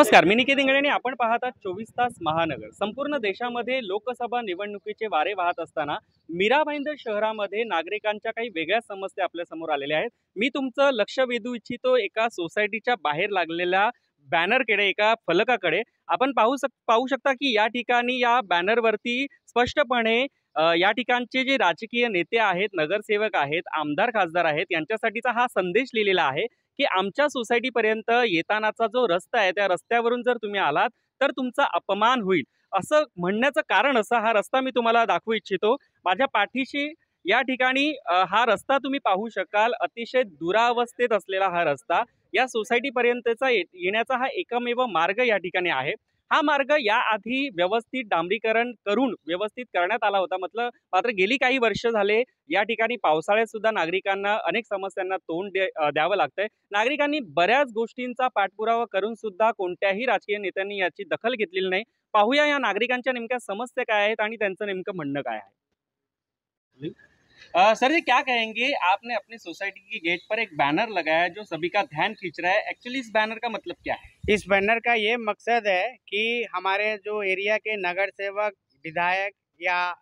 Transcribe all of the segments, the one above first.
नमस्कार, मी निकेत इंगळे आणि आपण पाहत आहात 24 तास महानगर. संपूर्ण देशामध्ये लोकसभा निवडणुकीचे वारे वाहत असताना मीरा भाईंदर शहरामध्ये नागरिकांच्या काही वेगळ्या समस्या आपल्या समोर आलेल्या आहेत. मी तुमचं लक्ष वेधू इच्छितो एका सोसायटीच्या बाहेर लागलेल्या बॅनरकडे, एका फलकाकडे. आपण पाहू शकता की या ठिकाणी या बॅनरवरती स्पष्टपणे या ठिकाणचे जे राजकीय नेते आहेत, नगरसेवक आहेत, आमदार खासदार आहेत, यांच्यासाठीचा हा संदेश लिहिलेला आहे की आमच्या सोसायटीपर्यंत येतानाचा जो रस्ता आहे त्या रस्त्यावरून जर तुम्ही आलात तर तुमचा अपमान होईल. असं म्हणण्याचं कारण असं, हा रस्ता मी तुम्हाला दाखवू इच्छितो. माझ्या पाठीशी या ठिकाणी हा रस्ता तुम्ही पाहू शकाल. अतिशय दुरावस्थेत असलेला हा रस्ता, या सोसायटीपर्यंतचा येण्याचा हा एकमेव मार्ग या ठिकाणी आहे. हा मार्ग याआधी व्यवस्थित डांबरीकरण करून व्यवस्थित करण्यात आला होता. मात्र गेली काही वर्ष झाले या ठिकाणी पावसाळ्यात सुद्धा नागरिकांना अनेक समस्यांना तोंड द्यावं लागतंय. नागरिकांनी बऱ्याच गोष्टींचा पाठपुरावा करून सुद्धा कोणत्याही राजकीय नेत्यांनी याची दखल घेतलेली नाही. पाहूया या नागरिकांच्या नेमक्या समस्या काय आहेत आणि त्यांचं नेमकं म्हणणं काय आहे. सर, ये क्या कहेंगे? आपने अपनी सोसाइटी की गेट पर एक बैनर लगाया जो सभी का ध्यान खींच रहा है. एक्चुअली इस बैनर का मतलब क्या है? इस बैनर का ये मकसद है कि हमारे जो एरिया के नगर सेवक, विधायक या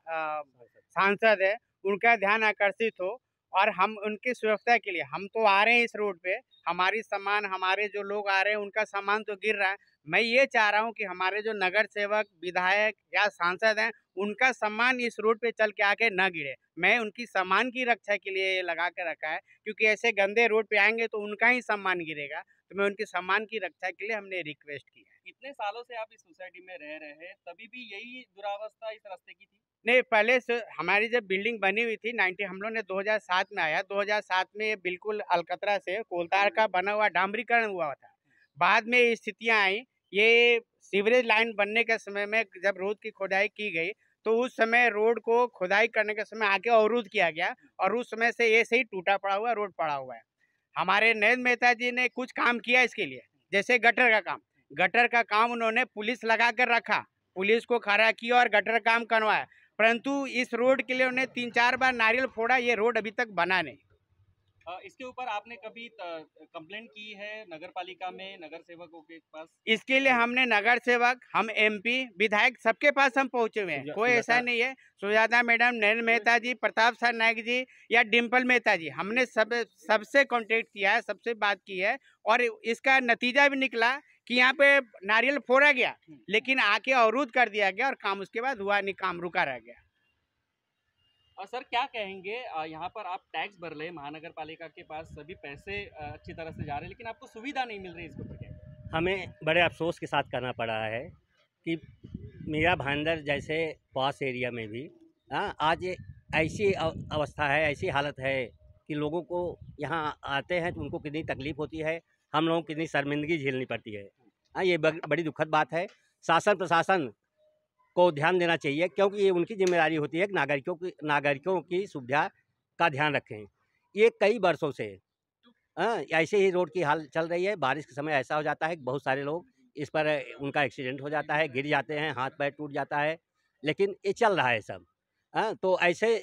सांसद है, उनका ध्यान आकर्षित हो और हम उनकी सुरक्षा के लिए, हम तो आ रहे हैं इस रोड पे, हमारी सामान, हमारे जो लोग आ रहे हैं उनका सामान तो गिर रहा है। मैं ये चाह रहा हूँ कि हमारे जो नगर सेवक, विधायक या सांसद हैं, उनका सामान इस रोड पे चल के आके न गिरे। मैं उनकी सामान की रक्षा के लिए ये लगा के रखा है, क्योंकि ऐसे गंदे रोड पे आएंगे तो उनका ही सामान गिरेगा। तो मैं उनके सामान की रक्षा के लिए हमने रिक्वेस्ट की है। इतने सालों से आप इस सोसाइटी में रह रहे हैं, तभी भी यही दुरावस्था इस रास्ते की थी? नहीं, पहले से हमारी जब बिल्डिंग बनी हुई थी 90, हम लोग ने 2007 में आया। 2007 में ये बिल्कुल अलकतरा से कोलतार का बना हुआ डांबरीकरण हुआ था। बाद में ये स्थितियाँ आई, ये सीवरेज लाइन बनने के समय में जब रोड की खुदाई की गई तो उस समय रोड को खुदाई करने के समय आके अवरुद्ध किया गया और उस समय से ये सही टूटा पड़ा हुआ रोड पड़ा हुआ है। हमारे नरेंद्र मेहता जी ने कुछ काम किया इसके लिए, जैसे गटर का काम उन्होंने पुलिस लगा कर रखा, पुलिस को खड़ा किया और गटर काम करवाया, परंतु इस रोड के लिए उन्हें 3-4 बार नारियल फोड़ा, ये रोड अभी तक बना नहीं। इसके ऊपर आपने कभी कंप्लेंट की है नगर पालिका में, नगर सेवकों के पास? इसके लिए हमने नगर सेवक, हम एमपी, विधायक सबके पास हम पहुंचे हुए हैं। कोई ऐसा नहीं है, सुजाता मैडम, नरेंद्र मेहता जी, प्रताप सर नायक जी या डिम्पल मेहता जी, हमने सबसे कांटेक्ट किया है, सबसे बात की है और इसका नतीजा भी निकला कि यहाँ पे नारियल फोड़ा गया लेकिन आके अवरुद्ध कर दिया गया और काम उसके बाद हुआ नहीं, काम रुका रह गया। सर, क्या कहेंगे? यहाँ पर आप टैक्स भर रहे हैं, महानगर पालिका के पास सभी पैसे अच्छी तरह से जा रहे हैं, लेकिन आपको सुविधा नहीं मिल रही, इसको ऊपर क्या है? हमें बड़े अफसोस के साथ करना पड़ा है कि मीरा भाईंदर जैसे पास एरिया में भी आज ऐसी अवस्था है, ऐसी हालत है कि लोगों को यहाँ आते हैं तो उनको कितनी तकलीफ़ होती है, हम लोगों को कितनी शर्मिंदगी झेलनी पड़ती है। ये बड़ी दुखद बात है। शासन प्रशासन को ध्यान देना चाहिए, क्योंकि ये उनकी जिम्मेदारी होती है कि नागरिकों की सुविधा का ध्यान रखें। ये कई वर्षों से ऐसे ही रोड की हाल चल रही है। बारिश के समय ऐसा हो जाता है कि बहुत सारे लोग इस पर उनका एक्सीडेंट हो जाता है, गिर जाते हैं, हाथ पैर टूट जाता है, लेकिन ये चल रहा है सब। तो ऐसे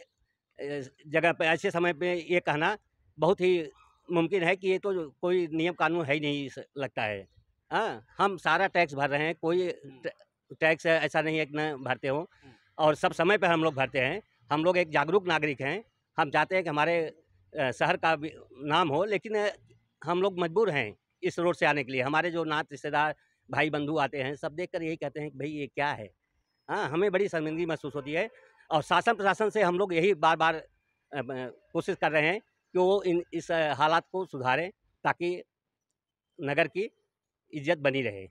जगह पे, ऐसे समय पे ये कहना बहुत ही मुमकिन है कि ये तो कोई नियम कानून है ही नहीं लगता है। हम सारा टैक्स भर रहे हैं, कोई टैक्स ऐसा नहीं है कि न भरते हो, और सब समय पर हम लोग भरते हैं। हम लोग एक जागरूक नागरिक हैं, हम चाहते हैं कि हमारे शहर का भी नाम हो, लेकिन हम लोग मजबूर हैं इस रोड से आने के लिए। हमारे जो नात रिश्तेदार, भाई बंधु आते हैं, सब देखकर यही कहते हैं कि भाई ये क्या है। हमें बड़ी शर्मिंदगी महसूस होती है और शासन प्रशासन से हम लोग यही बार बार कोशिश कर रहे हैं कि वो इस हालात को सुधारें ताकि नगर की इज्जत बनी रहे।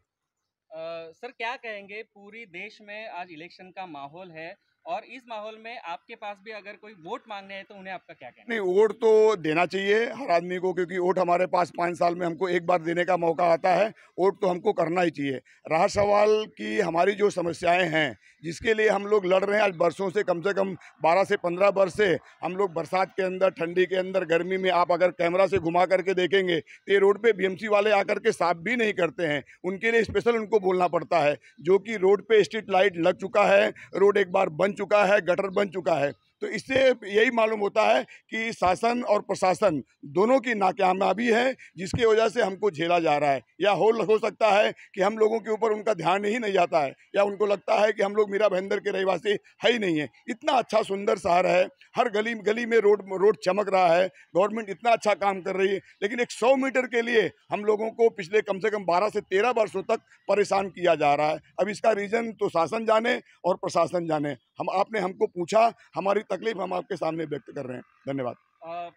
सर, क्या कहेंगे? पूरी देश में आज इलेक्शन का माहौल है और इस माहौल में आपके पास भी अगर कोई वोट मांगने है तो उन्हें आपका क्या कहना है? नहीं, वोट तो देना चाहिए हर आदमी को, क्योंकि वोट हमारे पास 5 साल में हमको एक बार देने का मौका आता है। वोट तो हमको करना ही चाहिए। रहा सवाल कि हमारी जो समस्याएं हैं जिसके लिए हम लोग लड़ रहे हैं आज बरसों से, कम 12 से 15 वर्ष से हम लोग बरसात के अंदर, ठंडी के अंदर, गर्मी में, आप अगर कैमरा से घुमा करके देखेंगे तो ये रोड पे बीएमसी वाले आकर के साफ भी नहीं करते हैं। उनके लिए स्पेशल उनको बोलना पड़ता है, जो कि रोड पे स्ट्रीट लाइट लग चुका है, रोड एक बार बन चुका है, गटर बन चुका है, तो इससे यही मालूम होता है कि शासन और प्रशासन दोनों की नाकामयाबी है, जिसकी वजह से हमको झेला जा रहा है। या हो सकता है कि हम लोगों के ऊपर उनका ध्यान ही नहीं जाता है, या उनको लगता है कि हम लोग मीरा भाईंदर के रहवासी है ही नहीं है। इतना अच्छा सुंदर शहर है, हर गली गली में रोड चमक रहा है, गवर्नमेंट इतना अच्छा काम कर रही है, लेकिन एक 100 मीटर के लिए हम लोगों को पिछले कम से कम 12 से 13 वर्षों तक परेशान किया जा रहा है। अब इसका रीज़न तो शासन जाने और प्रशासन जाने। आपने हमको पूछा, हमारी तकलीफ हम आपके सामने व्यक्त कर रहे हैं। धन्यवाद।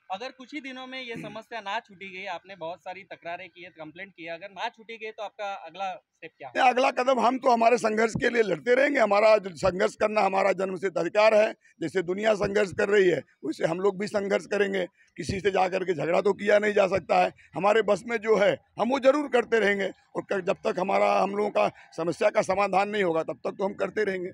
अगर कुछ ही दिनों में ये समस्या ना छूटी गई, आपने बहुत सारी तकरारें की है, कंप्लेंट किया, अगर ना छूटी गई तो आपका अगला स्टेप क्या है? अगला कदम हम तो हमारे संघर्ष के लिए लड़ते रहेंगे। हमारा संघर्ष करना हमारा जन्मसिद्ध अधिकार है। जैसे दुनिया संघर्ष कर रही है, वैसे हम लोग भी संघर्ष करेंगे। किसी से जा करके झगड़ा तो किया नहीं जा सकता है। हमारे बस में जो है हम वो जरूर करते रहेंगे, और जब तक हम लोगों का समस्या का समाधान नहीं होगा तब तक तो हम करते रहेंगे।